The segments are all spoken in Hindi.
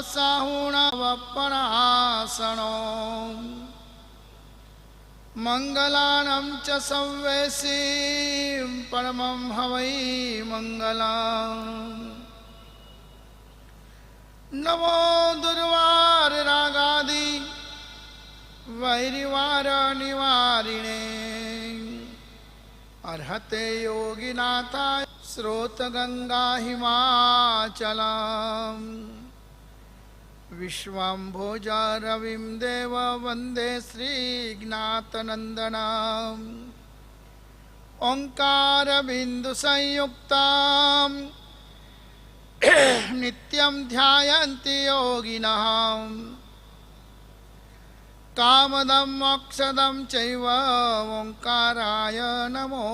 साहुणवपरासणो मंगलानं च संवेशीं परमं हवै मंगलम्। नमो दुर्वार रागादि वैरिवार निवारिणे अर्हते योगिनाथाय स्रोत गंगा हिमाचलम्। विश्वम्भुजा रविं देव वंदे श्रीज्ञातनंदनम्। ओंकार बिंदु संयुक्तम् नित्यं ध्यायन्ति योगिनः कामदं मोक्षदं चैव ओंकाराय नमो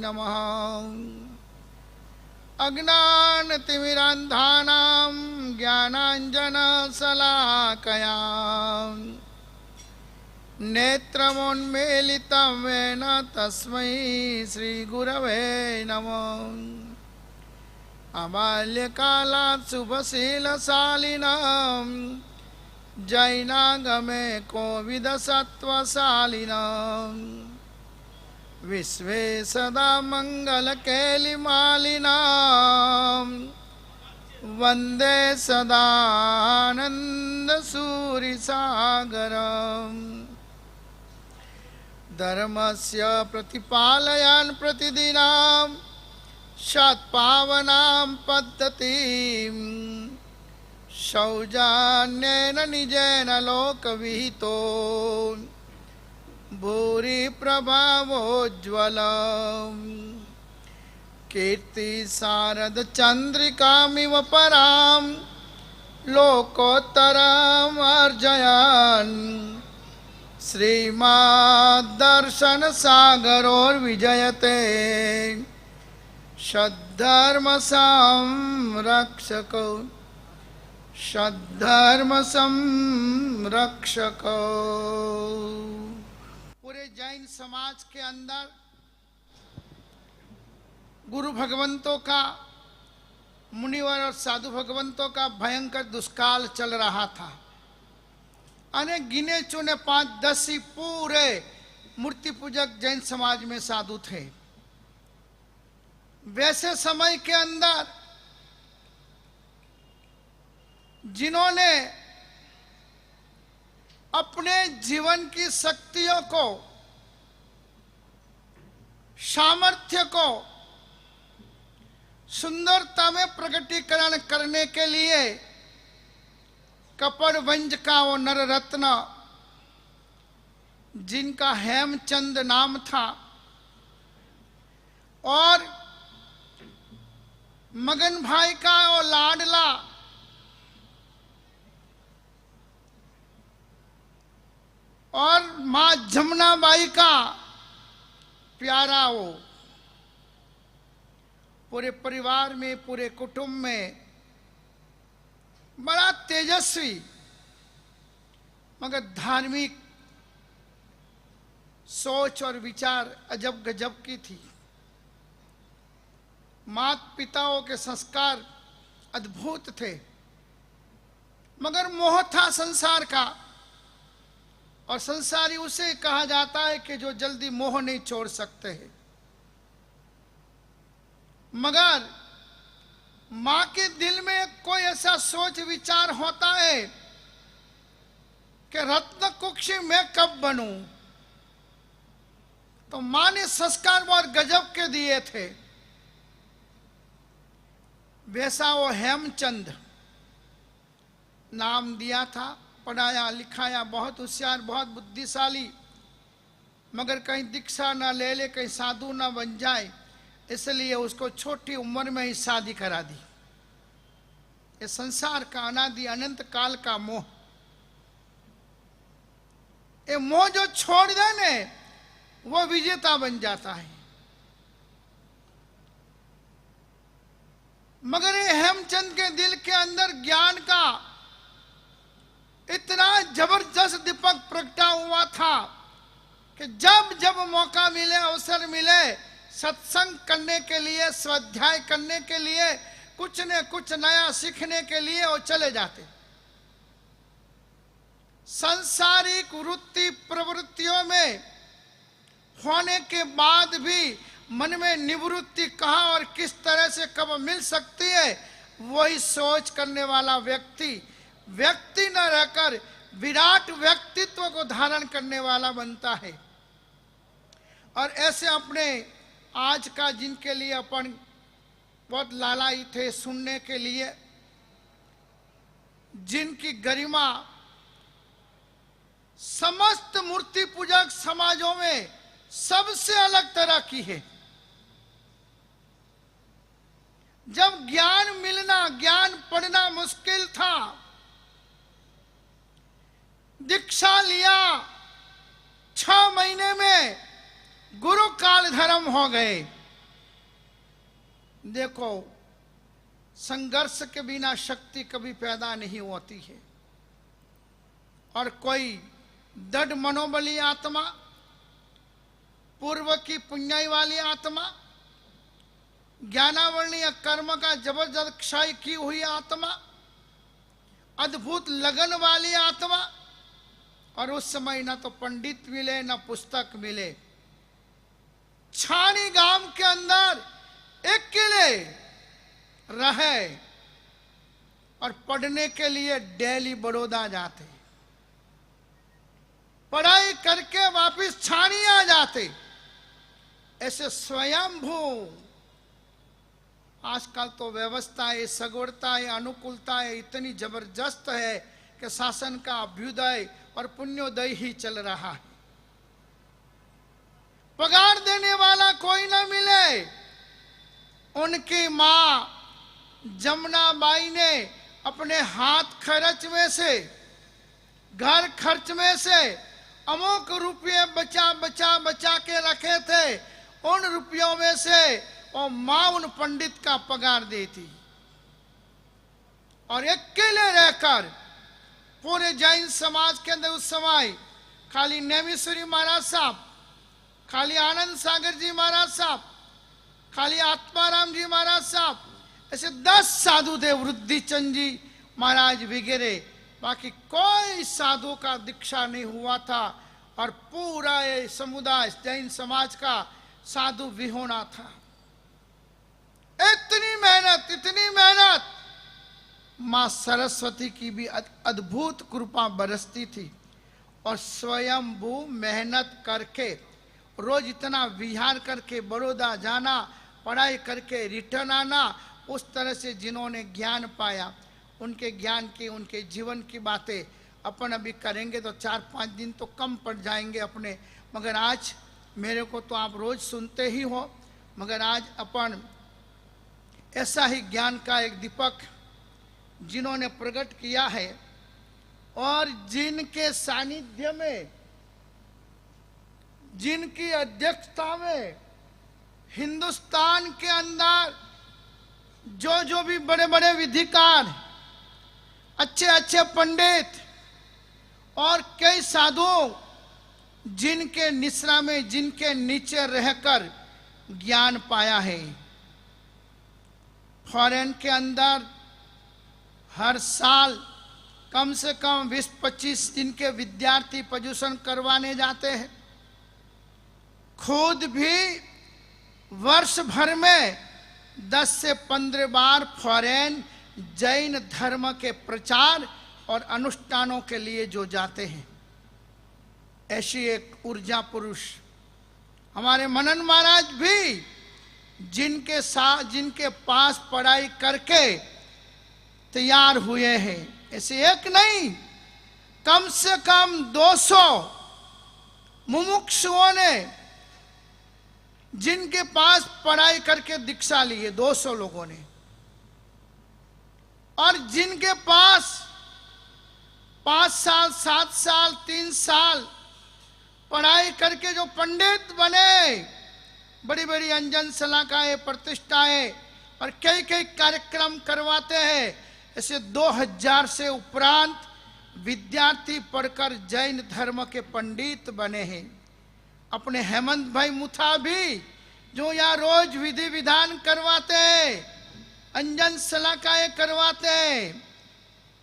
नमः। अज्ञानतिमिरान्धानां ज्ञानाञ्जनशलाकया नेत्रमुन्मीलितं येन तस्मै श्रीगुरवे नमः। अबाल्यकालात् शुभशीलशालिनां जैनागमे कोविदसत्त्वशालिनां विश्वे सदा मङ्गलकेलिमालिनां वन्दे सदानन्दसूरिसागरम्। धर्मस्य प्रतिपालयन् प्रतिदिनं सत्पावनां पद्धतिं सौजन्येन निजेन लोकविहितो भूरि प्रभावोज्ज्वलम्। कीर्ति शारद चंद्रिकामिव परां लोकोत्तरम् अर्जयन् श्रीमद्दर्शन सागरोर्विजयते सद्धर्म संरक्षक सद्धर्म संरक्षक। पूरे जैन समाज के अंदर गुरु भगवंतों का, मुनिवर और साधु भगवंतों का भयंकर दुष्काल चल रहा था। अनेक गिने चुने 5-10 ही पूरे मूर्ति पूजक जैन समाज में साधु थे। वैसे समय के अंदर जिन्होंने अपने जीवन की शक्तियों को, सामर्थ्य को सुंदरता में प्रकटीकरण करने के लिए कपड़वंज का वो नर रत्न जिनका हेमचंद नाम था और मगन भाई का वो लाडला और मां जमुना बाई का प्यारा वो पूरे परिवार में, पूरे कुटुंब में बड़ा तेजस्वी मगर धार्मिक सोच और विचार अजब गजब की थी। माता पिताओं के संस्कार अद्भुत थे मगर मोह था संसार का, और संसारी उसे कहा जाता है कि जो जल्दी मोह नहीं छोड़ सकते हैं। मगर मां के दिल में कोई ऐसा सोच विचार होता है कि रत्न कुक्षी मैं कब बनूं, तो मां ने संस्कार बहुत गजब के दिए थे। वैसा वो हेमचंद नाम दिया था, पढ़ाया लिखाया, बहुत होशियार, बहुत बुद्धिशाली, मगर कहीं दीक्षा ना ले ले, कहीं साधु ना बन जाए, इसलिए उसको छोटी उम्र में ही शादी करा दी। ये संसार का अनादि अनंत काल का मोह, ये मोह जो छोड़ दे ने वो विजेता बन जाता है। मगर ये हेमचंद के दिल के अंदर ज्ञान का इतना जबरदस्त दीपक प्रगटा हुआ था कि जब जब मौका मिले, अवसर मिले, सत्संग करने के लिए, स्वाध्याय करने के लिए, कुछ न कुछ नया सीखने के लिए वो चले जाते। सांसारिक वृत्ति प्रवृत्तियों में होने के बाद भी मन में निवृत्ति कहाँ और किस तरह से कब मिल सकती है, वही सोच करने वाला व्यक्ति न रहकर विराट व्यक्तित्व को धारण करने वाला बनता है। और ऐसे अपने आज का जिनके लिए अपन बहुत लालाई थे सुनने के लिए, जिनकी गरिमा समस्त मूर्ति पूजक समाजों में सबसे अलग तरह की है। जब ज्ञान मिलना, ज्ञान पढ़ना मुश्किल था, दीक्षा लिया, 6 महीने में गुरु काल धर्म हो गए। देखो, संघर्ष के बिना शक्ति कभी पैदा नहीं होती है। और कोई दृढ़ मनोबली आत्मा, पूर्व की पुण्याई वाली आत्मा, ज्ञानावर्णीय कर्म का जबरदस्त क्षय की हुई आत्मा, अद्भुत लगन वाली आत्मा, और उस समय न तो पंडित मिले न पुस्तक मिले। छानी गांव के अंदर अकेले रहे और पढ़ने के लिए डेली बड़ौदा जाते, पढ़ाई करके वापस छानी आ जाते। ऐसे स्वयंभू आजकल तो व्यवस्थाएं, सगवड़ताएं, अनुकूलताएं इतनी जबरदस्त है कि शासन का अभ्युदय और पुण्योदय ही चल रहा है। पगार देने वाला कोई ना मिले। उनकी मां जमुनाबाई ने अपने हाथ खर्च में से, घर खर्च में से अमुक रुपये बचा के रखे थे। उन रुपयों में से और मां उन पंडित का पगार देती और अकेले रहकर पूरे जैन समाज के अंदर उस समय खाली नेमिश्वरी महाराज साहब, खाली आनंद सागर जी महाराज साहब, खाली आत्माराम जी महाराज साहब, ऐसे 10 साधु थे, वृद्धिचंद जी महाराज वगैरह। बाकी कोई साधु का दीक्षा नहीं हुआ था और पूरा ये समुदाय जैन समाज का साधु विहोना था। इतनी मेहनत मां सरस्वती की भी अद्भुत कृपा बरसती थी। और स्वयंभू मेहनत करके रोज इतना विहार करके बड़ौदा जाना, पढ़ाई करके रिटर्न आना, उस तरह से जिन्होंने ज्ञान पाया, उनके ज्ञान की, उनके जीवन की बातें अपन अभी करेंगे तो 4-5 दिन तो कम पड़ जाएंगे अपने। मगर आज मेरे को तो आप रोज सुनते ही हो, मगर आज अपन ऐसा ही ज्ञान का एक दीपक जिन्होंने प्रकट किया है और जिनके सानिध्य में, जिनकी अध्यक्षता में हिंदुस्तान के अंदर जो भी बड़े बड़े विधिकार, अच्छे पंडित और कई साधु जिनके निश्रा में, जिनके नीचे रहकर ज्ञान पाया है। फॉरेन के अंदर हर साल कम से कम 20-25 दिन के विद्यार्थी प्रदूषण करवाने जाते हैं। खुद भी वर्ष भर में 10 से 15 बार फॉरेन जैन धर्म के प्रचार और अनुष्ठानों के लिए जो जाते हैं। ऐसी एक ऊर्जा पुरुष हमारे मनन महाराज भी, जिनके पास पढ़ाई करके तैयार हुए हैं। ऐसे एक नहीं, कम से कम 200 मुमुक्षुओं ने जिनके पास पढ़ाई करके दीक्षा ली है, 200 लोगों ने। और जिनके पास 5 साल, 7 साल, 3 साल पढ़ाई करके जो पंडित बने, बड़ी बड़ी अंजन सलाकाएं, प्रतिष्ठाएं और कई कार्यक्रम करवाते हैं। ऐसे 2000 से उपरांत विद्यार्थी पढ़कर जैन धर्म के पंडित बने हैं। अपने हेमंत भाई मुथा भी जो यहाँ रोज विधि विधान करवाते हैं, अंजन सलाकाएं करवाते हैं,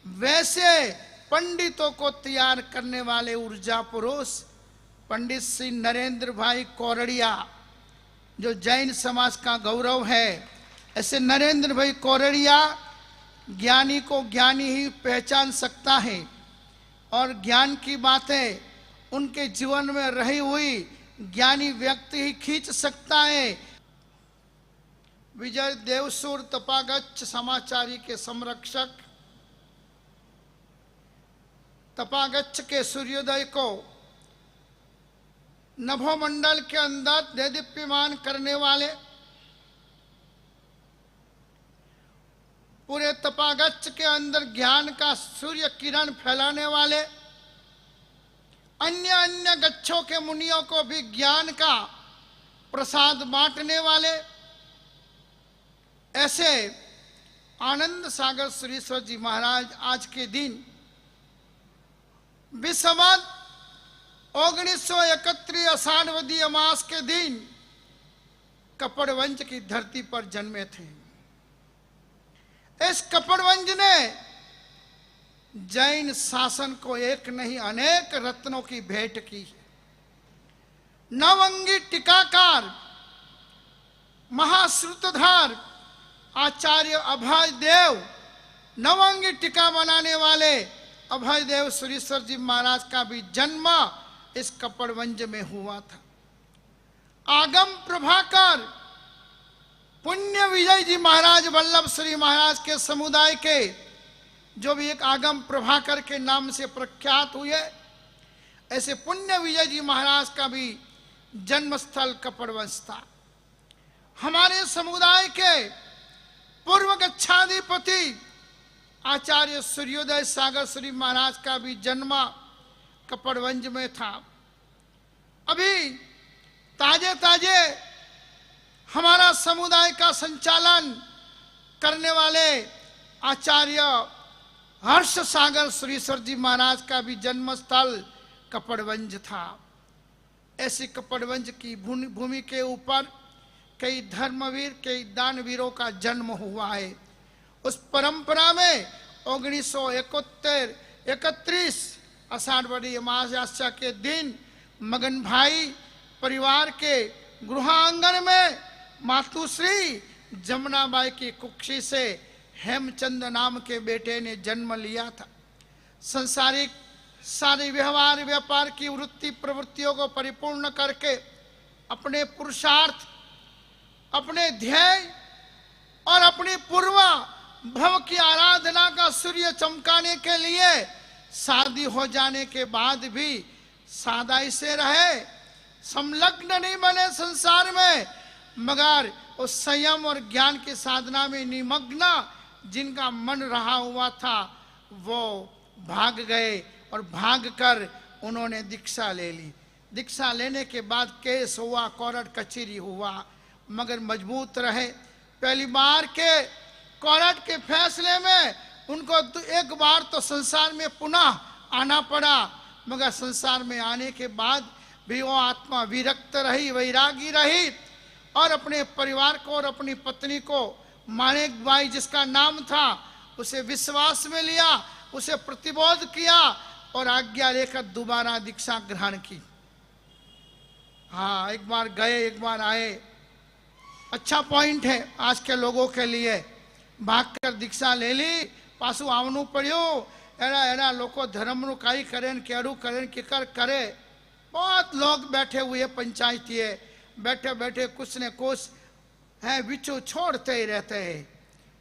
वैसे पंडितों को तैयार करने वाले ऊर्जा पुरुष पंडित श्री नरेंद्र भाई कोरड़िया, जो जैन समाज का गौरव है। ऐसे नरेंद्र भाई कोरड़िया ज्ञानी को ज्ञानी ही पहचान सकता है और ज्ञान की बातें उनके जीवन में रही हुई ज्ञानी व्यक्ति ही खींच सकता है। विजय देवसुर तपागच्छ समाचारी के संरक्षक तपागच्छ के सूर्योदय को नभोमंडल के अंदर देदीप्यमान करने वाले, पूरे तपागच्छ के अंदर ज्ञान का सूर्य किरण फैलाने वाले, अन्य अन्य गच्छों के मुनियों को भी ज्ञान का प्रसाद बांटने वाले, ऐसे आनंद सागर सुरेश्वर जी महाराज आज के दिन विसवत 1931 आषाढ़ मास के दिन कपड़वंज की धरती पर जन्मे थे। इस कपड़वंज ने जैन शासन को एक नहीं अनेक रत्नों की भेंट की है। नवंगी टीकाकार महाश्रुतधार आचार्य अभय देव, नवंगी टीका बनाने वाले अभय देव सुरेश्वर जी महाराज का भी जन्म इस कपड़वंज में हुआ था। आगम प्रभाकर पुण्य विजय जी महाराज वल्लभ श्री महाराज के समुदाय के, जो भी एक आगम प्रभाकर के नाम से प्रख्यात हुए, ऐसे पुण्य विजय जी महाराज का भी जन्मस्थल कपड़वंश था। हमारे समुदाय के पूर्व गच्छाधिपति आचार्य सूर्योदय सागर श्री महाराज का भी जन्म कपड़वंज में था। अभी ताजे ताजे हमारा समुदाय का संचालन करने वाले आचार्य हर्ष सागर सुरेश्वर जी महाराज का भी जन्मस्थल कपड़वंज था। ऐसी कपड़वंज की भूमि के ऊपर कई धर्मवीर, कई दानवीरों का जन्म हुआ है। उस परंपरा में 1931 आषाढ़ अमावस्या के दिन मगन भाई परिवार के गृहांगन में मातुश्री जमुनाबाई की कुक्षी से हेमचंद नाम के बेटे ने जन्म लिया था। संसारिक सारे व्यवहार व्यापार की वृत्ति प्रवृत्तियों को परिपूर्ण करके अपने पुरुषार्थ, अपने ध्येय और अपनी पूर्व भव की आराधना का सूर्य चमकाने के लिए शादी हो जाने के बाद भी सादाई से रहे, संलग्न नहीं बने संसार में, मगर उस संयम और ज्ञान की साधना में निमग्न जिनका मन रहा हुआ था वो भाग गए और भागकर उन्होंने दीक्षा ले ली। दीक्षा लेने के बाद केस हुआ, कोर्ट कचहरी हुआ, मगर मजबूत रहे। पहली बार के कोर्ट के फैसले में उनको एक बार तो संसार में पुनः आना पड़ा, मगर संसार में आने के बाद भी वो आत्मा विरक्त रही, वैरागी रही और अपने परिवार को और अपनी पत्नी को मानेक बाई जिसका नाम था उसे विश्वास में लिया, उसे प्रतिबोध किया और आज्ञा लेकर दोबारा दीक्षा ग्रहण की। हाँ, एक बार गए एक बार आए, अच्छा पॉइंट है आज के लोगों के लिए। भागकर दीक्षा ले ली, पासू आवनु पड़ो, एरा एरा लोको धर्मनु काई करें केड़ू करें किकर करे। बहुत लोग बैठे हुए पंचायती है, बैठे बैठे कुछ न कुछ है बिचो छोड़ते ही रहते हैं।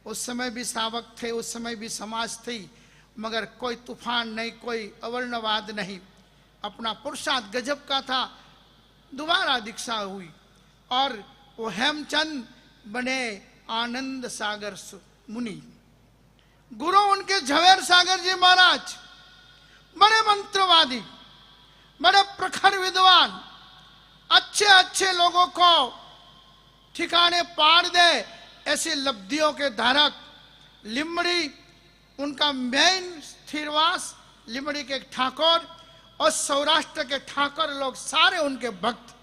उस समय भी सावक थे, उस समय भी समाज थी, मगर कोई तूफान नहीं, कोई अवर्णवाद नहीं, अपना पुरुषार्थ गजब का था। दोबारा दीक्षा हुई और वो हेमचंद बने आनंद सागर मुनि। गुरु उनके झवेर सागर जी महाराज बड़े मंत्रवादी, बड़े प्रखर विद्वान, अच्छे अच्छे लोगों को ठिकाने पाड़ दे ऐसी लब्धियों के धारक। लिमड़ी उनका मेन स्थिरवास, लिमड़ी के ठाकुर और सौराष्ट्र के ठाकुर लोग सारे उनके भक्त।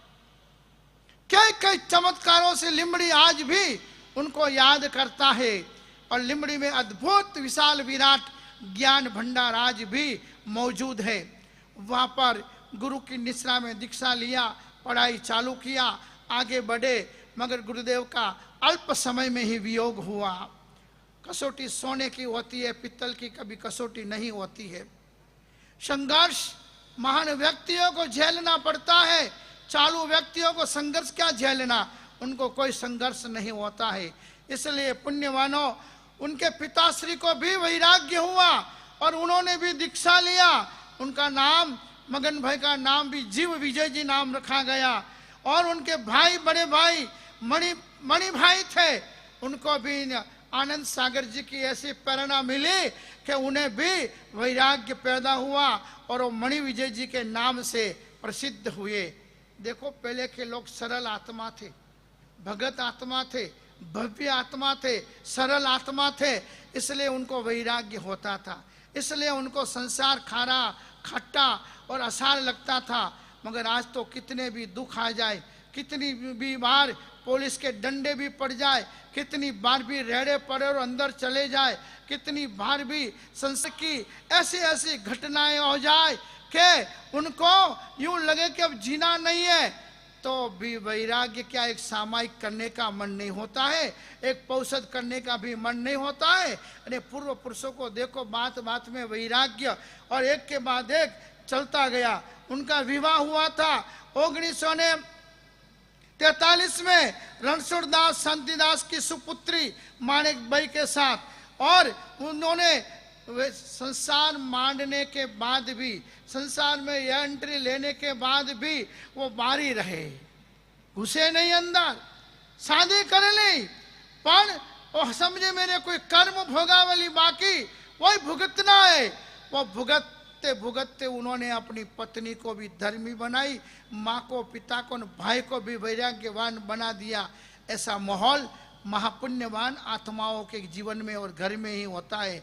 कई कई चमत्कारों से लिमड़ी आज भी उनको याद करता है और लिमड़ी में अद्भुत विशाल विराट ज्ञान भंडार आज भी मौजूद है। वहाँ पर गुरु की निश्रा में दीक्षा लिया, पढ़ाई चालू किया, आगे बढ़े, मगर गुरुदेव का अल्प समय में ही वियोग हुआ। कसौटी सोने की होती है, पित्तल की कभी कसौटी नहीं होती है। संघर्ष महान व्यक्तियों को झेलना पड़ता है, चालू व्यक्तियों को संघर्ष क्या झेलना, उनको कोई संघर्ष नहीं होता है। इसलिए पुण्यवानों, उनके पिताश्री को भी वैराग्य हुआ और उन्होंने भी दीक्षा लिया। उनका नाम, मगन भाई का नाम भी जीव विजय जी नाम रखा गया। और उनके भाई, बड़े भाई मणि भाई थे, उनको भी आनंद सागर जी की ऐसी प्रेरणा मिली कि उन्हें भी वैराग्य पैदा हुआ और वो मणि विजय जी के नाम से प्रसिद्ध हुए। देखो, पहले के लोग सरल आत्मा थे, भगत आत्मा थे, भव्य आत्मा थे, सरल आत्मा थे, इसलिए उनको वैराग्य होता था। इसलिए उनको संसार खारा, खट्टा और असार लगता था। मगर आज तो कितने भी दुख आ जाए, कितनी भी बार पुलिस के डंडे भी पड़ जाए, कितनी बार भी रेड़े पड़े और अंदर चले जाए, कितनी बार भी संसार की ऐसी ऐसी घटनाएं हो जाए कि उनको यूं लगे कि अब जीना नहीं है, तो भी वैराग्य क्या एक सामायिक करने का मन नहीं होता है, एक पौषध करने का भी मन नहीं होता है। अरे पूर्व पुरुषों को देखो, बात बात में वैराग्य, और एक के बाद एक चलता गया। उनका विवाह हुआ था 1943 में रणछोड़दास शांतिदास की सुपुत्री माणिक बाई के साथ, और उन्होंने संसार मांडने के बाद भी, संसार में एंट्री लेने के बाद भी वो बारी रहे, घुसे नहीं अंदर, शादी कर ली, पर वो समझे मेरे कोई कर्म भोगावली बाकी, वही भुगतना है। वो भुगतते भुगतते उन्होंने अपनी पत्नी को भी धर्मी बनाई, माँ को, पिता को, भाई को भी वैराग्यवान बना दिया। ऐसा माहौल महापुण्यवान आत्माओं के जीवन में और घर में ही होता है।